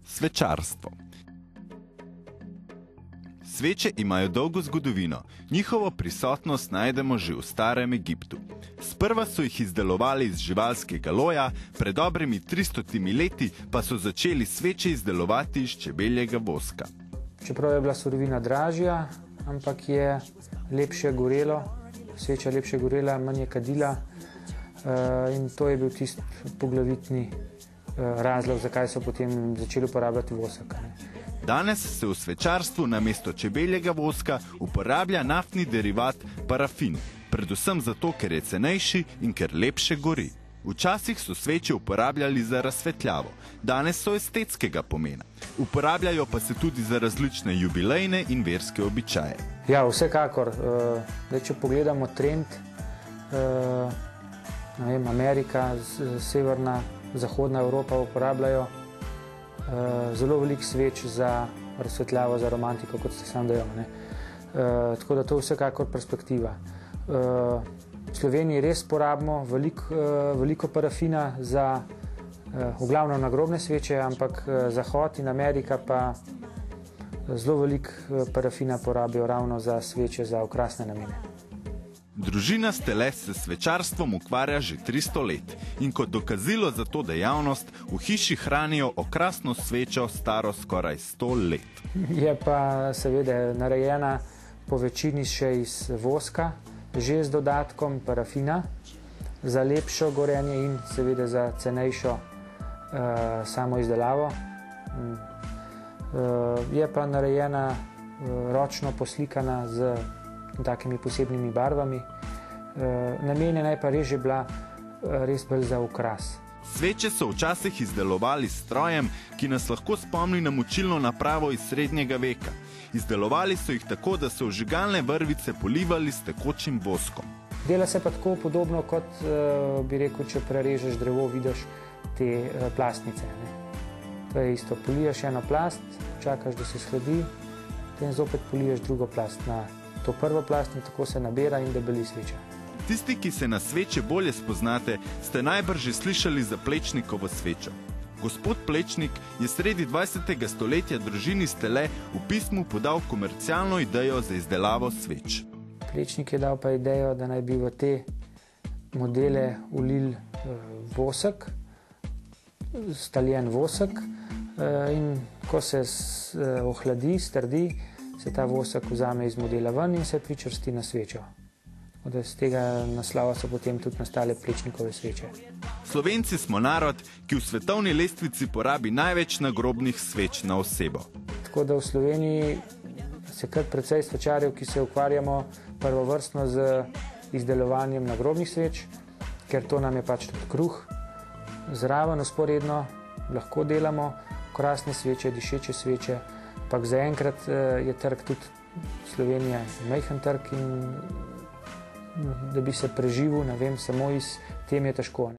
Svečarstvo. Sveče imajo dolgo zgodovino. Njihovo prisotnost najdemo že v starem Egiptu. Sprva so jih izdelovali iz živalskega loja, pred dobrimi 300 leti pa so začeli sveče izdelovati iz čebeljega voska. Čeprav je bila surovina dražja, ampak je lepše gorelo, sveča lepše gorela, manj je kadila in to je bil tisti poglavitni razlog, zakaj so potem začeli uporabljati vosek. Danes se v svečarstvu namesto čebeljega voska uporablja naftni derivat parafin, predvsem zato, ker je cenejši in ker lepše gori. Včasih so sveče uporabljali za razsvetljavo, danes so estetskega pomena. Uporabljajo pa se tudi za različne jubilejne in verske običaje. Ja, vsekakor. Če pogledamo trend, Amerika, severna, zahodna Evropa uporabljajo zelo veliko sveč za razsvetljavo, za romantiko, kot ste sam dejal. Tako da to je vsekakor perspektiva. V Sloveniji res porabimo veliko parafina za v glavnem nagrobne sveče, ampak Zahod in Amerika pa zelo veliko parafina porabijo ravno za sveče za okrasne namene. Družina Stele se svečarstvom ukvarja že 300 let in kot dokazilo za to dejavnost v hiši hranijo okrasno svečo staro skoraj 100 let. Je pa seveda narejena po večini še iz voska, že z dodatkom parafina, za lepšo gorenje in seveda za cenejšo samo izdelavo. Je pa narejena ročno poslikana z takimi posebnimi barvami. Namenjena je pa res že bila res bolj za okras. Sveče so včasih izdelovali s strojem, ki nas lahko spomni na močilno napravo iz srednjega veka. Izdelovali so jih tako, da so vžigalne vrvice polivali s tekočim voskom. Dela se pa tako podobno, kot bi rekel, če prerežeš drevo, vidiš te plastnice. To je isto, poliješ eno plast, čakaš, da se shladi, potem zopet poliješ drugo plast na to prvo plast in tako se nabira in debeli sveča. Tisti, ki se na sveče bolje spoznate, ste najbrž že slišali za Plečnikovo svečo. Gospod Plečnik je sredi 20. stoletja družini Stele v pismu podal komercialno idejo za izdelavo sveč. Plečnik je dal pa idejo, da naj bi v te modele ulil vosek, staljen vosek, in ko se ohladi, strdi, se ta vosek vzame iz modela ven in se pričvrsti na svečo. Z tega naslova so potem tudi nastale Plečnikove sveče. Slovenci smo narod, ki v svetovni lestvici porabi največ nagrobnih sveč na osebo. Tako da v Sloveniji se kar precej svečarjev, ki se ukvarjamo prvovrstno z izdelovanjem nagrobnih sveč, ker to nam je pač tudi kruh. Zraven vzporedno lahko delamo krasne sveče, dišeče sveče, ampak zaenkrat je trg tudi Slovenija majhen trg in da bi se preživel, ne vem, samo iz tem je težko.